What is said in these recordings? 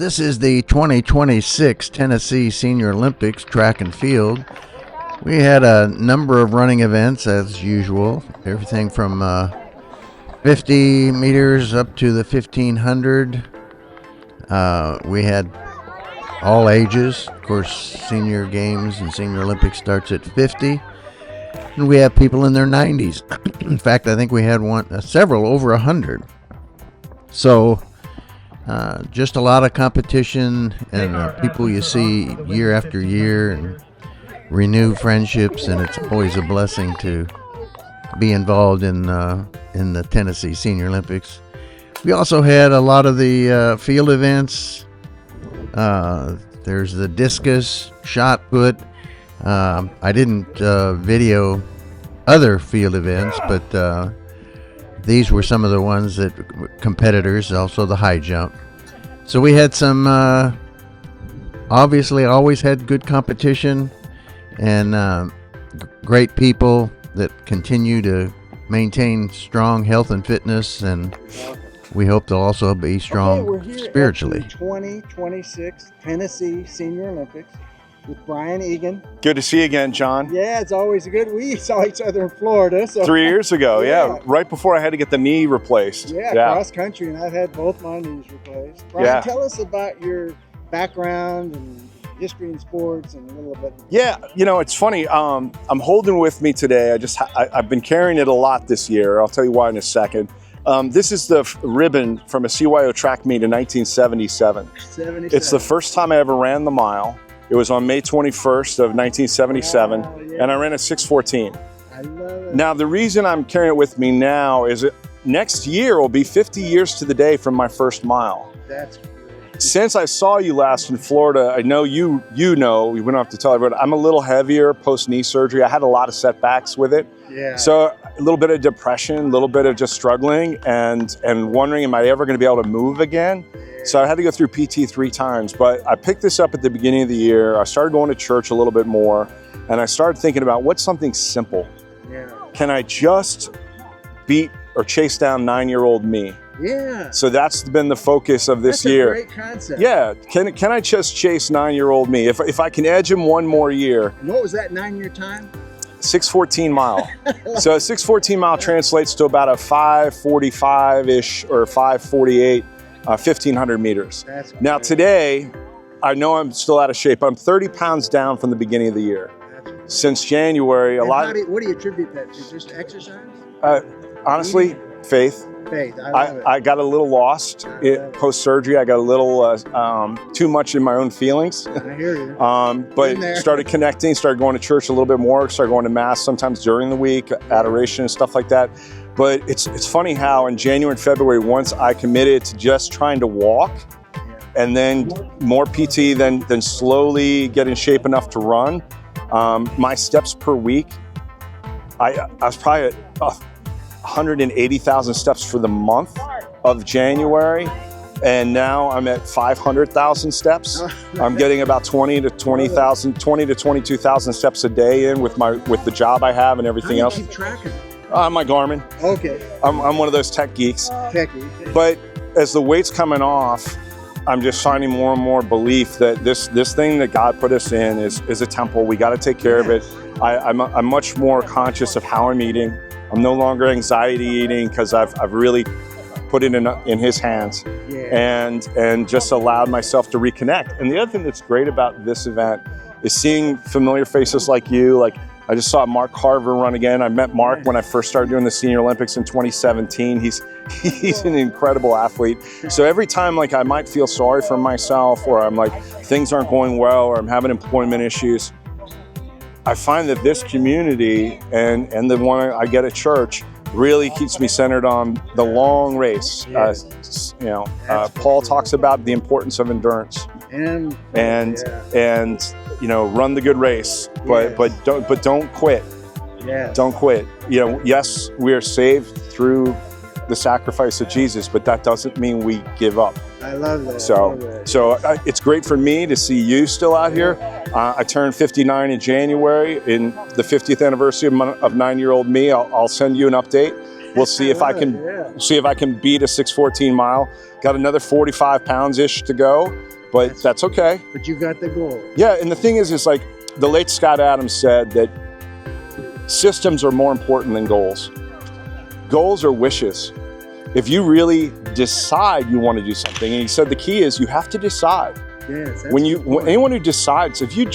This is the 2026 Tennessee Senior Olympics track and field. We had a number of running events as usual, everything from 50 meters up to the 1500. We had all ages. Of course, senior games and senior Olympics starts at 50. And we have people in their 90s. In fact, I think we had several over 100. So just a lot of competition and people you see year after year and renew friendships, and it's always a blessing to be involved in the Tennessee Senior Olympics. We also had a lot of the field events. There's the discus, shot put. I didn't video other field events, but these were some of the ones that competitors, also the high jump. So we had some, obviously always had good competition and great people that continue to maintain strong health and fitness, and we hope they'll also be strong spiritually. At the 2026 Tennessee Senior Olympics with Brian Egan. Good to see you again, John. Yeah, it's always good. We saw each other in Florida. So 3 years ago, yeah. Right before I had to get the knee replaced. Yeah, cross country, and I've had both my knees replaced. Brian, tell us about your background and history in sports and a little bit. Yeah, it's funny. I'm holding with me today. I've been carrying it a lot this year. I'll tell you why in a second. This is the ribbon from a CYO track meet in 1977. It's the first time I ever ran the mile. It was on May 21st of 1977, and I ran a 6:14. I love it. Now, the reason I'm carrying it with me now is that next year will be 50 years to the day from my first mile. That's great. Since I saw you last in Florida, I know you know, we wouldn't have to tell everyone, I'm a little heavier post-knee surgery. I had a lot of setbacks with it. Yeah. So a little bit of depression, a little bit of just struggling and wondering, am I ever going to be able to move again? So I had to go through PT 3 times, but I picked this up at the beginning of the year. I started going to church a little bit more, and I started thinking about what's something simple. Yeah. Can I just beat or chase down 9-year-old me? Yeah. So that's been the focus of this year. That's a great concept. Yeah. Can I just chase 9-year-old me? If I can edge him one more year. And what was that 9-year time? 6:14 mile. So a 6:14 mile translates to about a 5:45-ish or 5:48. 1,500 meters. Now today, I know I'm still out of shape. I'm 30 pounds down from the beginning of the year. Since January, what do you attribute that to? Just exercise? Honestly, faith. Faith. I got a little lost post-surgery. I got a little too much in my own feelings. I hear you. But started connecting, started going to church a little bit more, started going to mass sometimes during the week, adoration and stuff like that. But it's funny how in January and February, once I committed to just trying to walk and then more PT, then slowly get in shape enough to run, my steps per week, I was probably at 180,000 steps for the month of January. And now I'm at 500,000 steps. I'm getting about 20 to 22,000 steps a day in with the job I have and everything else. How do you keep track of it? My Garmin. Okay. I'm one of those tech geeks. But as the weight's coming off, I'm just finding more and more belief that this thing that God put us in is a temple. We got to take care of it. I'm much more conscious of how I'm eating. I'm no longer anxiety eating because I've really put it in His hands and just allowed myself to reconnect. And the other thing that's great about this event is seeing familiar faces like you. Like I just saw Mark Carver run again. I met Mark when I first started doing the Senior Olympics in 2017. He's an incredible athlete. So every time like I might feel sorry for myself or I'm like things aren't going well or I'm having employment issues, I find that this community and the one I get at church really keeps me centered on the long race. Paul talks about the importance of endurance and run the good race, but don't quit. Don't quit. Yes, we are saved through the sacrifice of Jesus, but that doesn't mean we give up. I love that. So it's great for me to see you still out here. I turned 59 in January, in the 50th anniversary of 9-year-old me. I'll send you an update. We'll see if I can beat a 6:14 mile. Got another 45 pounds ish to go, but that's okay. But you got the goal. Yeah, and the thing is like the late Scott Adams said that systems are more important than goals. Goals are wishes. If you really decide you want to do something, and he said the key is you have to decide. Yes. Anyone who decides, if you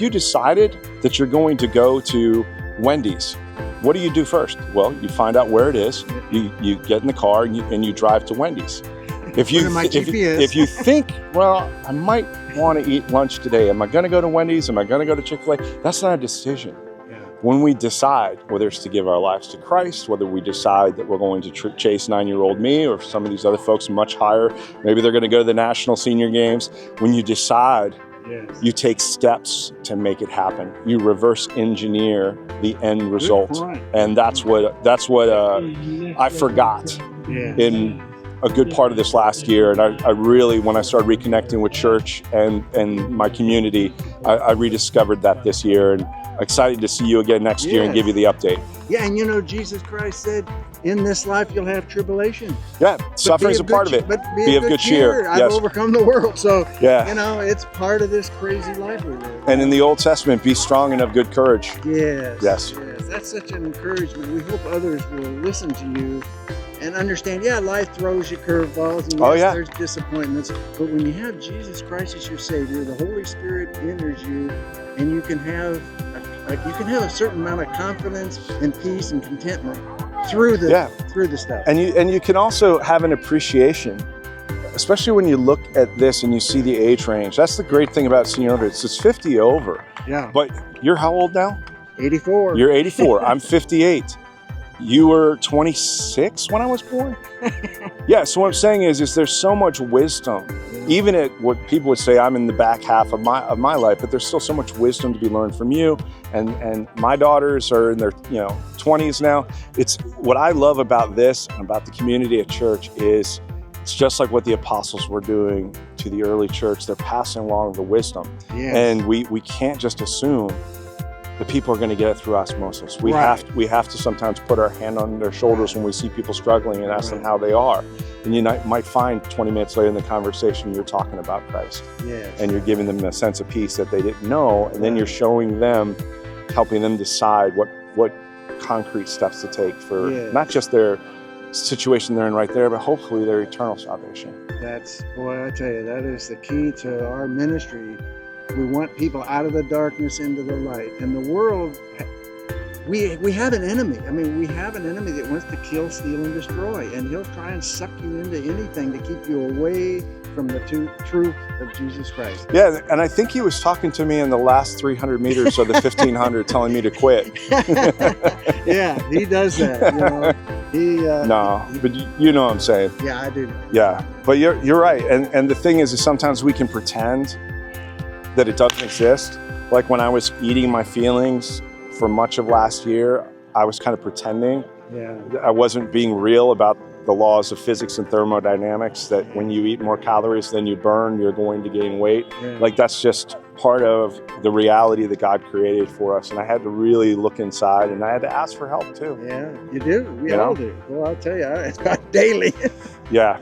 decided that you're going to go to Wendy's, what do you do first? Well, you find out where it is. You get in the car and you drive to Wendy's. If you think, well, I might want to eat lunch today. Am I going to go to Wendy's? Am I going to go to Chick-fil-A? That's not a decision. When we decide whether it's to give our lives to Christ, whether we decide that we're going to chase 9-year-old me or some of these other folks much higher, maybe they're going to go to the National Senior Games. When you decide, you take steps to make it happen. You reverse engineer the end result. And that's what I forgot in a good part of this last year. And I really, when I started reconnecting with church and my community, I rediscovered that this year. And excited to see you again next year and give you the update. Yeah, and Jesus Christ said, in this life you'll have tribulation. Yeah, suffering's a part of it. But be of good cheer. I've overcome the world. So, it's part of this crazy life we live. And in the Old Testament, be strong and of good courage. Yes. That's such an encouragement. We hope others will listen to you and understand, life throws you curveballs and there's disappointments. But when you have Jesus Christ as your Savior, the Holy Spirit enters you, and you can have a certain amount of confidence and peace and contentment through the stuff. And you can also have an appreciation, especially when you look at this and you see the age range. That's the great thing about senior living. It's 50 over. Yeah. But you're how old now? 84. You're 84. I'm 58. You were 26 when I was born? So what I'm saying is there's so much wisdom, even at what people would say I'm in the back half of my life, but there's still so much wisdom to be learned from you. And my daughters are in their 20s now. It's what I love about this and about the community at church is it's just like what the apostles were doing to the early church. They're passing along the wisdom. And we can't just assume the people are going to get it through osmosis. We have to sometimes put our hand on their shoulders when we see people struggling and ask them how they are. And you might find 20 minutes later in the conversation you're talking about Christ. And you're giving them a sense of peace that they didn't know, and then you're showing them, helping them decide what concrete steps to take for not just their situation they're in right there, but hopefully their eternal salvation. I tell you, that is the key to our ministry. We want people out of the darkness into the light. And the world, we have an enemy. I mean, we have an enemy that wants to kill, steal, and destroy. And he'll try and suck you into anything to keep you away from the truth of Jesus Christ. Yeah, and I think he was talking to me in the last 300 meters of the 1500 telling me to quit. Yeah, he does that. No, but you know what I'm saying. Yeah, I do. Yeah, but you're right. And the thing is sometimes we can pretend that it doesn't exist. Like when I was eating my feelings for much of last year, I was kind of pretending. I wasn't being real about the laws of physics and thermodynamics, that when you eat more calories than you burn, you're going to gain weight. Like that's just part of the reality that God created for us. And I had to really look inside, and I had to ask for help too. Yeah, you do. We all do. Well, I'll tell you, it's about daily. Yeah.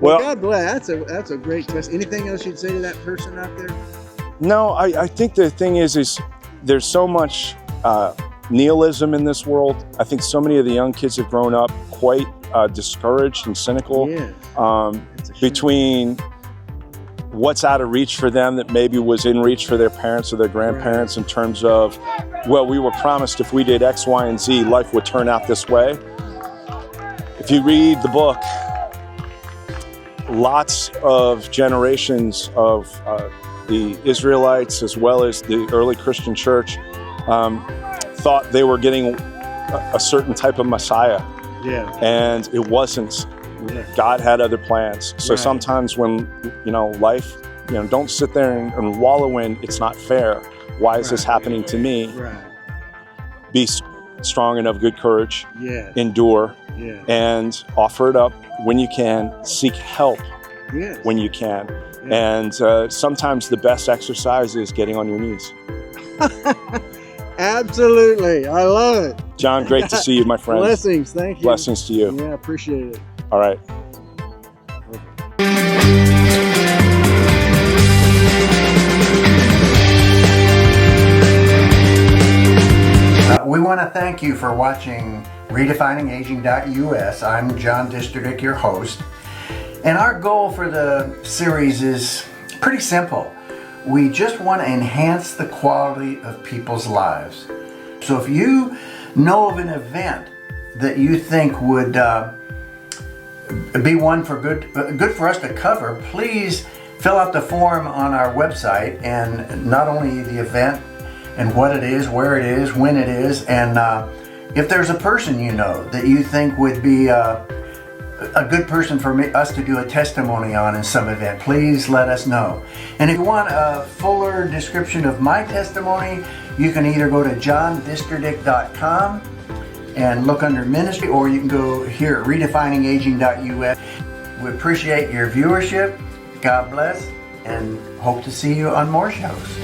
Well, God bless. That's a great test. Anything else you'd say to that person out there? No, I think the thing is there's so much nihilism in this world. I think so many of the young kids have grown up quite discouraged and cynical between what's out of reach for them that maybe was in reach for their parents or their grandparents in terms of, well, we were promised if we did X, Y, and Z, life would turn out this way. If you read the book, lots of generations of the Israelites as well as the early Christian church thought they were getting a certain type of Messiah. And it wasn't. God had other plans. So sometimes when, life, don't sit there and wallow in, it's not fair. Why is this happening to me? Be strong and of good courage. Endure. And offer it up when you can. Seek help when you can. And sometimes the best exercise is getting on your knees. Absolutely. I love it. John, great to see you, my friend. Blessings. Thank you. Blessings to you. Yeah, appreciate it. All right. We want to thank you for watching RedefiningAging.us. I'm John Disterdick, your host. And our goal for the series is pretty simple. We just want to enhance the quality of people's lives. So if you know of an event that you think would be one for good for us to cover, please fill out the form on our website, and not only the event and what it is, where it is, when it is, and if there's a person you know that you think would be a good person for us to do a testimony on in some event, please let us know. And if you want a fuller description of my testimony, you can either go to johndisterdick.com and look under ministry, or you can go here at redefiningaging.us. We appreciate your viewership. God bless, and hope to see you on more shows.